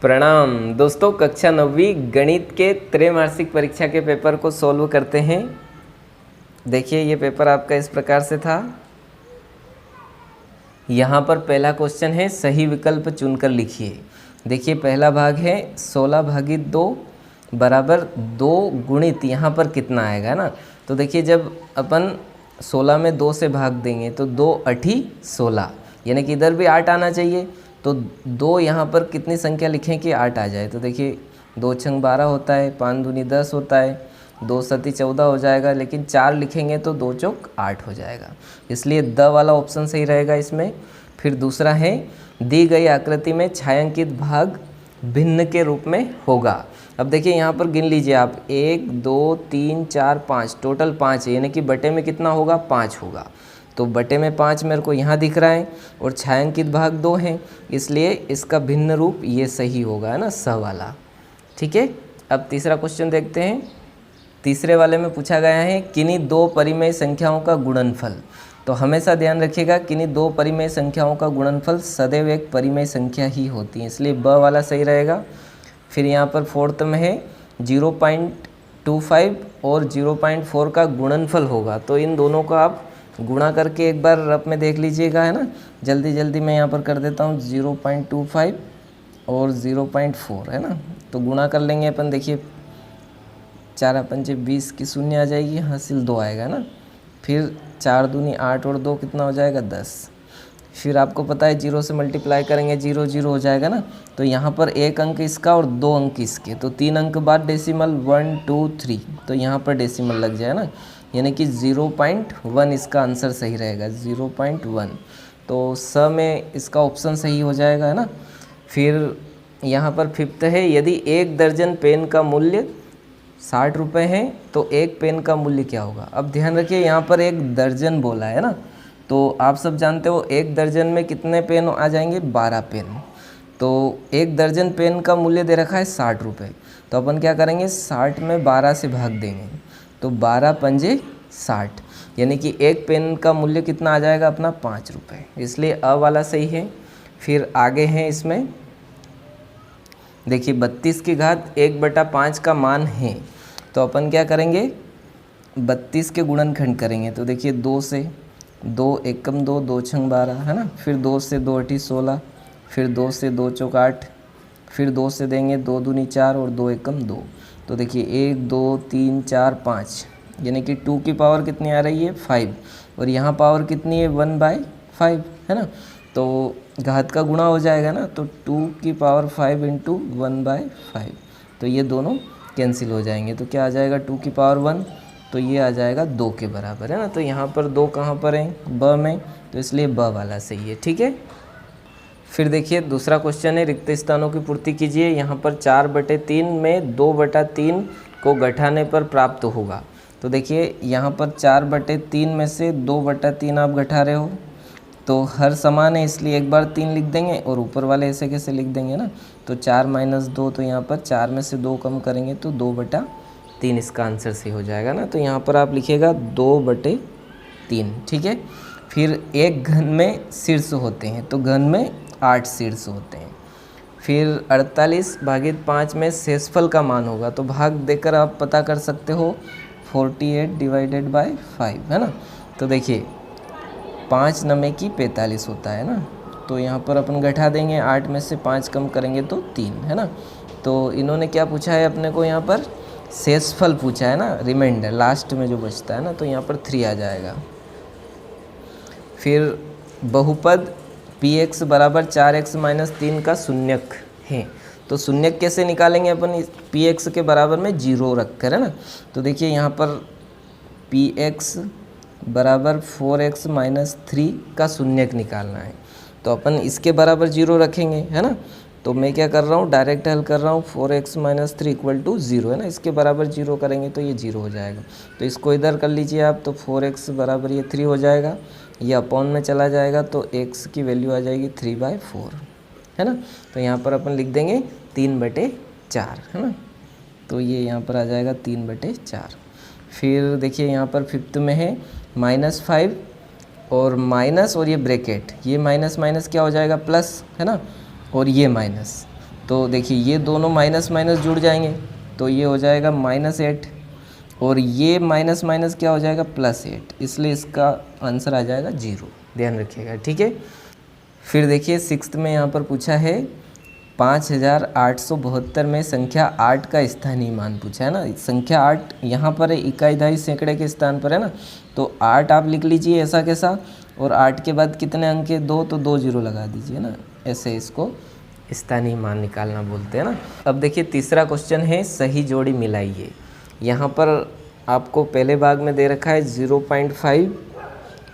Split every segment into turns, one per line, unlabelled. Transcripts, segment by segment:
प्रणाम दोस्तों, कक्षा 9वीं गणित के त्रैमासिक परीक्षा के पेपर को सॉल्व करते हैं। देखिए ये पेपर आपका इस प्रकार से था। यहाँ पर पहला क्वेश्चन है, सही विकल्प चुनकर लिखिए। देखिए पहला भाग है 16 भागित 2 बराबर 2 गुणित यहाँ पर कितना आएगा ना। तो देखिए जब अपन 16 में 2 से भाग देंगे तो 2 अठी 16, यानी कि इधर भी 8 आना चाहिए। तो 2 यहाँ पर कितनी संख्या लिखें कि 8 आ जाए। तो देखिए 2 छंग 12 होता है, 5 दूनी 10 होता है, 2 सती 14 हो जाएगा, लेकिन 4 लिखेंगे तो 2 चौक 8 हो जाएगा, इसलिए द वाला ऑप्शन सही रहेगा इसमें। फिर दूसरा है, दी गई आकृति में छायांकित भाग भिन्न के रूप में होगा। अब देखिए यहाँ पर गिन लीजिए आप, 1 2 3 4 5, टोटल 5 है, यानी कि बटे में कितना होगा, 5 होगा। तो बटे में 5 मेरे को यहाँ दिख रहा है और छायांकित भाग 2 हैं, इसलिए इसका भिन्न रूप ये सही होगा, है ना, स वाला। ठीक है, अब तीसरा क्वेश्चन देखते हैं। तीसरे वाले में पूछा गया है, किन्हीं 2 परिमेय संख्याओं का गुणनफल। तो हमेशा ध्यान रखिएगा, किन्हीं 2 परिमेय संख्याओं का गुणनफल सदैव एक परिमेय संख्या ही होती है, इसलिए ब वाला सही रहेगा। फिर यहाँ पर फोर्थ में है 0.25 और 0.4 का गुणनफल होगा। तो इन दोनों का आप गुणा करके एक बार रफ में देख लीजिएगा, है ना। जल्दी जल्दी मैं यहाँ पर कर देता हूँ, 0.25 और 0.4, है ना। तो गुणा कर लेंगे अपन। देखिए 4 पंचे 20 की शून्य आ जाएगी, हासिल 2 आएगा ना। फिर 4 दूनी 8 और 2 कितना हो जाएगा, 10। फिर आपको पता है 0 से मल्टीप्लाई करेंगे 0 0 हो जाएगा ना। तो यहाँ पर 1 अंक इसका और 2 अंक इसके, तो 3 अंक बाद डेसिमल 1 2 3, तो यहाँ पर डेसिमल लग जाए ना, यानी कि 0.1 इसका आंसर सही रहेगा, 0.1। तो स में इसका ऑप्शन सही हो जाएगा, है ना। फिर यहाँ पर फिफ्थ है, यदि 1 दर्जन पेन का मूल्य 60 रुपये है तो 1 पेन का मूल्य क्या होगा। अब ध्यान रखिए यहाँ पर 1 दर्जन बोला है ना, तो आप सब जानते हो 1 दर्जन में कितने पेन आ जाएंगे, 12 पेन। तो 1 दर्जन पेन का मूल्य दे रखा है 60 रुपये, तो अपन क्या करेंगे, 60 में 12 से भाग देंगे, तो 12 पंजे 60, यानी कि 1 पेन का मूल्य कितना आ जाएगा अपना, 5 रुपये, इसलिए अ वाला सही है। फिर आगे हैं इसमें, देखिए 32 की घात 1/5 का मान है, तो अपन क्या करेंगे, 32 के गुणनखंड करेंगे। तो देखिए 2 से 2 एकम 2, 2 छंग 12, है ना। फिर 2 से 2 अठी 16, फिर 2 से 2 चौक 8, फिर 2 से देंगे 2 दूनी 4 और 2 एकम 2। तो देखिए 1 2 3 4 5, यानी कि 2 की पावर कितनी आ रही है, 5, और यहाँ पावर कितनी है, 1/5, है ना। तो घात का गुणा हो जाएगा ना, तो 2 की पावर 5 इंटू 1/5, तो ये दोनों कैंसिल हो जाएंगे। तो क्या आ जाएगा, 2 की पावर 1, तो ये आ जाएगा 2 के बराबर, है ना। तो यहाँ पर 2 कहाँ पर है, ब में, तो इसलिए ब वाला सही है। ठीक है, फिर देखिए दूसरा क्वेश्चन है, रिक्त स्थानों की पूर्ति कीजिए। यहाँ पर 4/3 में 2/3 को घटाने पर प्राप्त होगा। तो देखिए यहाँ पर 4/3 में से 2/3 आप घटा रहे हो, तो हर समान है इसलिए एक बार 3 लिख देंगे, और ऊपर वाले ऐसे कैसे लिख देंगे ना। तो 4 - 2, तो यहाँ पर 4 में से 2 कम करेंगे तो 2/3 इसका आंसर सही हो जाएगा ना। तो यहाँ पर आप लिखिएगा 2/3। ठीक है, फिर एक घन में शीर्ष होते हैं, तो घन में 8 शीर्ष होते हैं। फिर 48 भागित 5 में शेषफल का मान होगा, तो भाग देकर आप पता कर सकते हो, 48 डिवाइडेड बाय 5, है ना। तो देखिए 5 नमे की 45 होता है ना, तो यहाँ पर अपन घटा देंगे, 8 में से 5 कम करेंगे तो 3, है ना। तो इन्होंने क्या पूछा है अपने को, यहाँ पर शेषफल पूछा है ना, रिमाइंडर लास्ट में जो बचता है ना, तो यहाँ पर 3 आ जाएगा। फिर बहुपद px बराबर 4x - 3 का शून्यक है, तो शून्यक कैसे निकालेंगे अपन, px के बराबर में 0 रख कर, है ना। तो देखिए यहाँ पर px बराबर 4x - 3 का शून्यक निकालना है, तो अपन इसके बराबर 0 रखेंगे, है ना। तो मैं क्या कर रहा हूँ, डायरेक्ट हल कर रहा हूँ, 4x - 3 = 0, है ना। इसके बराबर 0 करेंगे तो ये 0 हो जाएगा, तो इसको इधर कर लीजिए आप, तो 4x बराबर ये 3 हो जाएगा, ये अपॉन में चला जाएगा, तो x की वैल्यू आ जाएगी 3/4, है ना। तो यहाँ पर अपन लिख देंगे 3/4, है ना। तो ये यहाँ पर आ जाएगा 3/4। फिर देखिए यहाँ पर फिफ्थ में है -5 और माइनस, और ये ब्रैकेट, ये माइनस माइनस क्या हो जाएगा, प्लस, है ना, और ये माइनस, तो देखिए ये दोनों माइनस माइनस जुड़ जाएंगे तो ये हो जाएगा -8 और ये माइनस माइनस क्या हो जाएगा +8, इसलिए इसका आंसर आ जाएगा 0। ध्यान रखिएगा, ठीक है। फिर देखिए 6th में यहाँ पर पूछा है 5872 में संख्या 8 का स्थानीय मान पूछा है ना। संख्या 8 यहाँ पर है, इकाई दहाई सैकड़े के स्थान पर है ना, तो 8 आप लिख लीजिए ऐसा कैसा, और 8 के बाद कितने अंक है 2, तो 2 0 लगा दीजिए ना, ऐसे इसको स्थानीय मान निकालना बोलते हैं ना। अब देखिए तीसरा क्वेश्चन है सही जोड़ी मिलाइए। यहाँ पर आपको पहले भाग में दे रखा है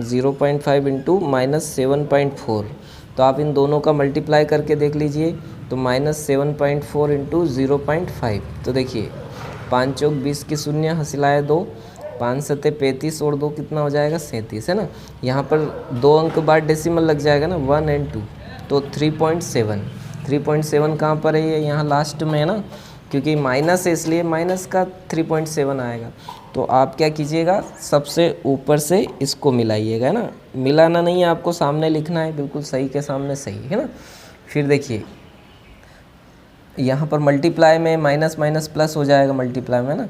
0.5 इंटू -7.4, तो आप इन दोनों का मल्टीप्लाई करके देख लीजिए, तो -7.4 इंटू 0.5, तो देखिए 5 चौक 20 की शून्य हसिलाए 2, 5 सत्ते 35 और 2 कितना हो जाएगा 37 है ना। यहाँ पर 2 अंक बाद डेसिमल लग जाएगा ना 1 और 2, तो 3.7 कहाँ पर है ये, यहाँ लास्ट में है ना, क्योंकि माइनस है इसलिए माइनस का 3.7 आएगा। तो आप क्या कीजिएगा, सबसे ऊपर से इसको मिलाइएगा, है ना, मिलाना नहीं है आपको, सामने लिखना है, बिल्कुल सही के सामने सही है ना। फिर देखिए यहाँ पर मल्टीप्लाई में माइनस माइनस प्लस हो जाएगा मल्टीप्लाई में, है ना,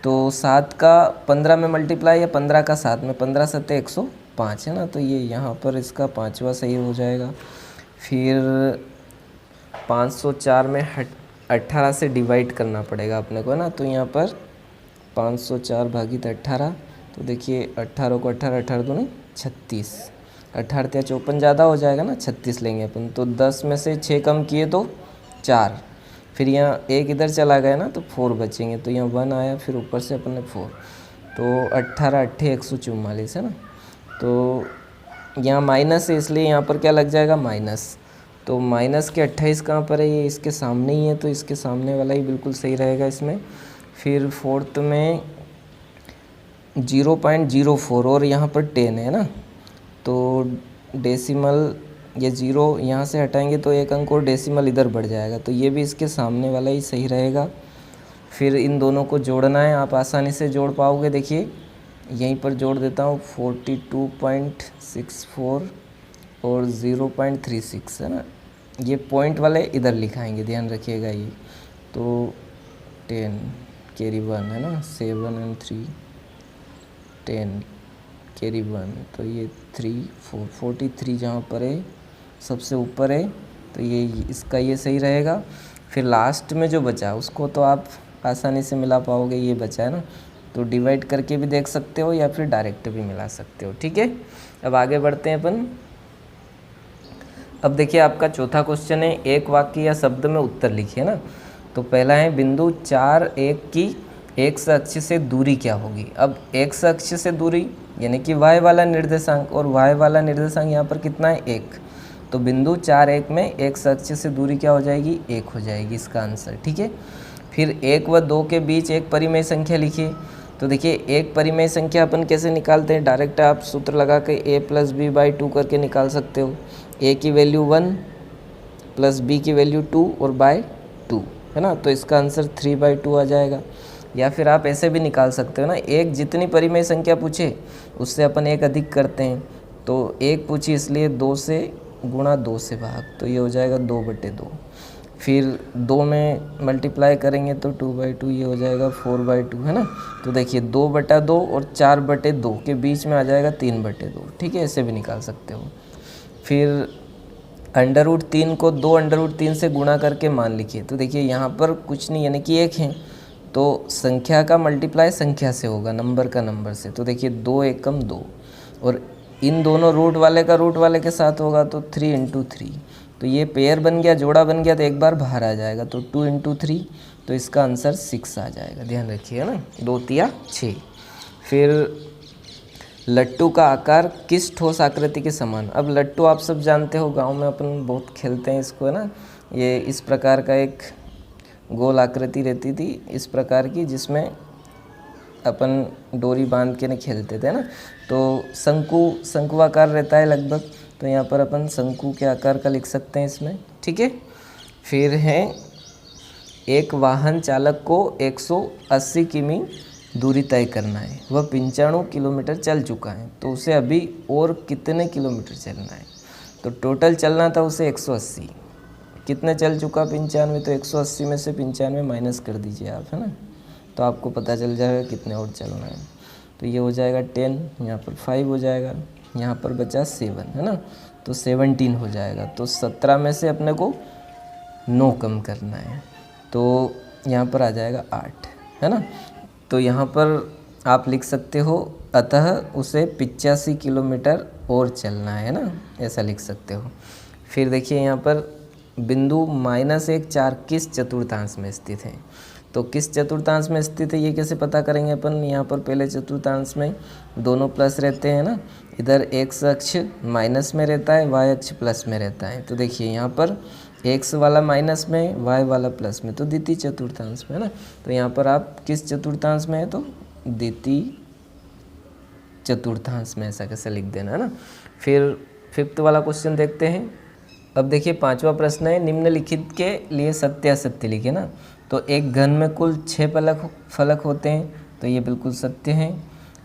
तो 7 का 15 में मल्टीप्लाई या 15 का 7 में, 15 सत्ते 105 है ना, तो ये यहाँ पर इसका 5वां सही हो जाएगा। फिर 504 में 18 से डिवाइड करना पड़ेगा अपने को, है ना, तो यहाँ पर 504 भागित 18, तो देखिए 18 को 18 दूनी 36, 18 या 54 ज़्यादा हो जाएगा ना, 36 लेंगे अपन, तो 10 में से 6 कम किए तो 4, फिर यहाँ 1 इधर चला गया ना तो 4 बचेंगे, तो यहाँ 1 आया, फिर ऊपर से अपन ने 4, तो 18 8 144 है ना। तो यहाँ माइनस है इसलिए यहाँ पर क्या लग जाएगा माइनस, तो माइनस के 28 कहाँ पर है, ये इसके सामने ही है, तो इसके सामने वाला ही बिल्कुल सही रहेगा इसमें। फिर 4th में 0.04 और यहाँ पर 10 है ना, तो डेसिमल ये 0 यहाँ से हटाएंगे तो एक अंक और डेसिमल इधर बढ़ जाएगा, तो ये भी इसके सामने वाला ही सही रहेगा। फिर इन दोनों को जोड़ना है, आप आसानी से जोड़ पाओगे, देखिए यहीं पर जोड़ देता हूँ, 42.64 और 0.36 है ना, ये पॉइंट वाले इधर लिखाएंगे, ध्यान रखिएगा ये, तो 10 कैरी 1 है ना, 7 और 3 10 कैरी 1, तो ये 3 4 43 जहाँ पर है सबसे ऊपर है, तो ये इसका ये सही रहेगा। फिर लास्ट में जो बचा उसको तो आप आसानी से मिला पाओगे, ये बचा है ना, तो डिवाइड करके भी देख सकते हो या फिर डायरेक्ट भी मिला सकते हो, ठीक है। अब आगे बढ़ते हैं अपन। अब देखिए आपका चौथा क्वेश्चन है, एक वाक्य या शब्द में उत्तर लिखिए ना। तो पहला है बिंदु 4 1 की एक्स अक्ष से दूरी क्या होगी। अब एक्स अक्ष से दूरी यानी कि वाई वाला निर्देशांक, और वाई वाला निर्देशांक यहाँ पर कितना है 1, तो बिंदु 4 1 में एक्स अक्ष से दूरी क्या हो जाएगी 1 हो जाएगी इसका आंसर, ठीक है। फिर 1 व 2 के बीच एक परिमेय संख्या लिखिए। तो देखिए एक परिमेय संख्या अपन कैसे निकालते हैं, डायरेक्ट आप सूत्र लगा के a + b/2 करके निकाल सकते हो। a की वैल्यू 1 प्लस b की वैल्यू 2 और बाय 2 है ना, तो इसका आंसर 3/2 आ जाएगा। या फिर आप ऐसे भी निकाल सकते हो ना, एक जितनी परिमेय संख्या पूछे उससे अपन एक अधिक करते हैं, तो एक पूछी इसलिए 2 से गुणा 2 से भाग, तो ये हो जाएगा 2/2। फिर 2 में मल्टीप्लाई करेंगे तो 2/2, ये हो जाएगा 4/2 है ना। तो देखिए 2/2 और 4/2 के बीच में आ जाएगा 3/2, ठीक है, ऐसे भी निकाल सकते हो। फिर √3 को 2√3 से गुणा करके मान लिखिए। तो देखिए यहाँ पर कुछ नहीं यानी कि 1 है, तो संख्या का मल्टीप्लाई संख्या से होगा, नंबर का नंबर से। तो देखिए 2 एकम 2, और इन दोनों रूट वाले का रूट वाले के साथ होगा तो 3 × 3, तो ये पेयर बन गया, जोड़ा बन गया, तो एक बार बाहर आ जाएगा, तो 2 × 3, तो इसका आंसर 6 आ जाएगा। ध्यान रखिए ना, 2 3 6। फिर लट्टू का आकार किस ठोस आकृति के समान। अब लट्टू आप सब जानते हो, गांव में अपन बहुत खेलते हैं इसको, है ना। ये इस प्रकार का एक गोल आकृति रहती थी इस प्रकार की, जिसमें अपन डोरी बांध के नहीं खेलते थे ना, तो शंकु आकार रहता है लगभग, तो यहाँ पर अपन शंकु के आकार का लिख सकते हैं इसमें, ठीक है। फिर है एक वाहन चालक को 180 किमी दूरी तय करना है, वह 95 किलोमीटर चल चुका है, तो उसे अभी और कितने किलोमीटर चलना है। तो टोटल चलना था उसे 180, कितने चल चुका 95, तो 180 में से 95 माइनस कर दीजिए आप, है ना, तो आपको पता चल जाएगा कितने और चलना है। तो ये हो जाएगा 10, यहाँ पर 5 हो जाएगा, यहाँ पर बचा 7, है ना, तो 17 हो जाएगा। तो 17 में से अपने को 9 कम करना है, तो यहाँ पर आ जाएगा 8, है ना। तो यहाँ पर आप लिख सकते हो अतः उसे 85 किलोमीटर और चलना है ना, ऐसा लिख सकते हो। फिर देखिए यहाँ पर बिंदु -1 4 किस चतुर्थांश में स्थित है, तो किस चतुर्थांश में स्थित है ये कैसे पता करेंगे अपन। यहाँ पर पहले चतुर्थांश में दोनों प्लस रहते हैं ना, इधर x अक्ष माइनस में रहता है, y अक्ष प्लस में रहता है। तो देखिए यहाँ पर x वाला माइनस में, y वाला प्लस में, तो द्वितीय चतुर्थांश में, है ना। तो यहाँ पर आप किस चतुर्थांश में है, तो द्वितीय चतुर्थांश में, ऐसा कैसे लिख देना, है ना। फिर 5th वाला क्वेश्चन देखते हैं। अब देखिए 5वां प्रश्न है, निम्नलिखित के लिए सत्य असत्य लिखे ना। तो एक घन में कुल 6 फलक होते हैं, तो ये बिल्कुल सत्य है।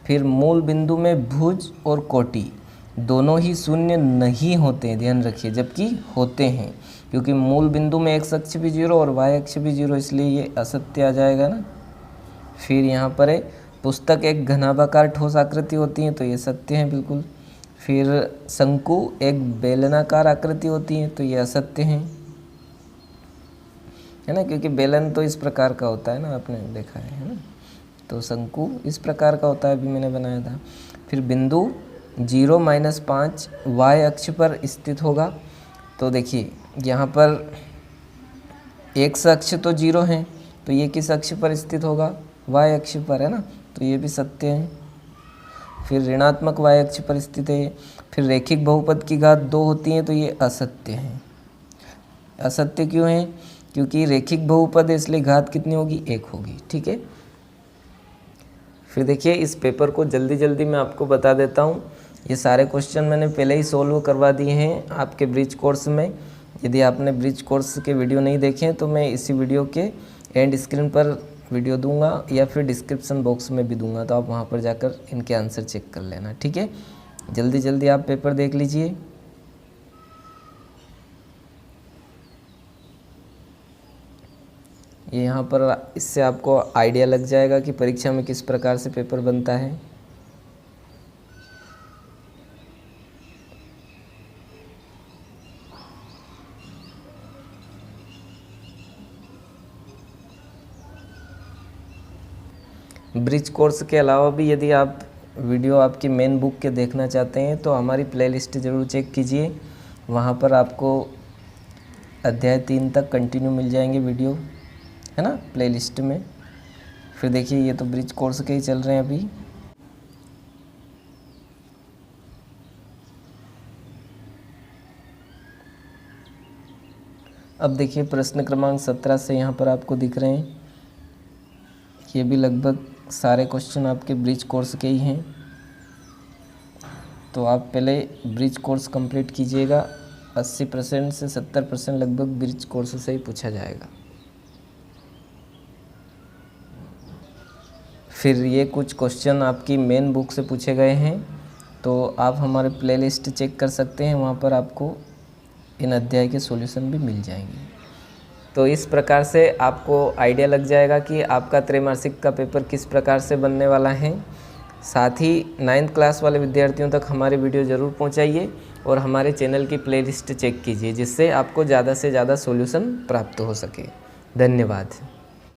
फिर मूल बिंदु में भुज और कोटि दोनों ही शून्य नहीं होते हैं, ध्यान रखिए, जबकि होते हैं, क्योंकि मूल बिंदु में x अक्ष भी 0 और y अक्ष भी 0, इसलिए ये असत्य आ जाएगा ना। फिर यहाँ पर है पुस्तक एक घनाभाकार ठोस आकृति होती है, तो ये सत्य है बिल्कुल। फिर शंकु एक बेलनाकार आकृति होती है, तो ये असत्य है ना, क्योंकि बेलन तो इस प्रकार का होता है ना, आपने देखा है ना। तो शंकु इस प्रकार का होता है, अभी मैंने बनाया था। फिर बिंदु 0 - 5 y अक्ष पर स्थित होगा, तो देखिए यहाँ पर x अक्ष तो 0 है, तो ये किस अक्ष पर स्थित होगा, y अक्ष पर, है ना, तो ये भी सत्य है। फिर ऋणात्मक y अक्ष पर स्थित है। फिर रैखिक बहुपद की घात 2 होती है, तो ये असत्य है। असत्य क्यों है, क्योंकि रैखिक बहुपद है, इसलिए घात कितनी होगी, 1 होगी, ठीक है। फिर देखिए इस पेपर को जल्दी जल्दी मैं आपको बता देता हूँ। ये सारे क्वेश्चन मैंने पहले ही सोल्व करवा दिए हैं आपके ब्रिज कोर्स में। यदि आपने ब्रिज कोर्स के वीडियो नहीं देखे हैं तो मैं इसी वीडियो के एंड स्क्रीन पर वीडियो दूंगा या फिर डिस्क्रिप्शन बॉक्स में भी दूंगा, तो आप वहाँ पर जाकर इनके आंसर चेक कर लेना, ठीक है। जल्दी जल्दी आप पेपर देख लीजिए। ये यहाँ पर इससे आपको आइडिया लग जाएगा कि परीक्षा में किस प्रकार से पेपर बनता है। ब्रिज कोर्स के अलावा भी यदि आप वीडियो आपकी मेन बुक के देखना चाहते हैं तो हमारी प्लेलिस्ट ज़रूर चेक कीजिए, वहाँ पर आपको अध्याय 3 तक कंटिन्यू मिल जाएंगे वीडियो, है ना, प्लेलिस्ट में। फिर देखिए ये तो ब्रिज कोर्स के ही चल रहे हैं अभी। अब देखिए प्रश्न क्रमांक 17 से यहाँ पर आपको दिख रहे हैं, ये भी लगभग सारे क्वेश्चन आपके ब्रिज कोर्स के ही हैं। तो आप पहले ब्रिज कोर्स कंप्लीट कीजिएगा, 80% से 70% लगभग ब्रिज कोर्स से ही पूछा जाएगा। फिर ये कुछ क्वेश्चन आपकी मेन बुक से पूछे गए हैं, तो आप हमारे प्लेलिस्ट चेक कर सकते हैं, वहाँ पर आपको इन अध्याय के सॉल्यूशन भी मिल जाएंगे। तो इस प्रकार से आपको आइडिया लग जाएगा कि आपका त्रैमासिक का पेपर किस प्रकार से बनने वाला है। साथ ही 9th क्लास वाले विद्यार्थियों तक हमारे वीडियो ज़रूर पहुंचाइए और हमारे चैनल की प्लेलिस्ट चेक कीजिए, जिससे आपको ज़्यादा से ज़्यादा सॉल्यूशन प्राप्त हो सके। धन्यवाद।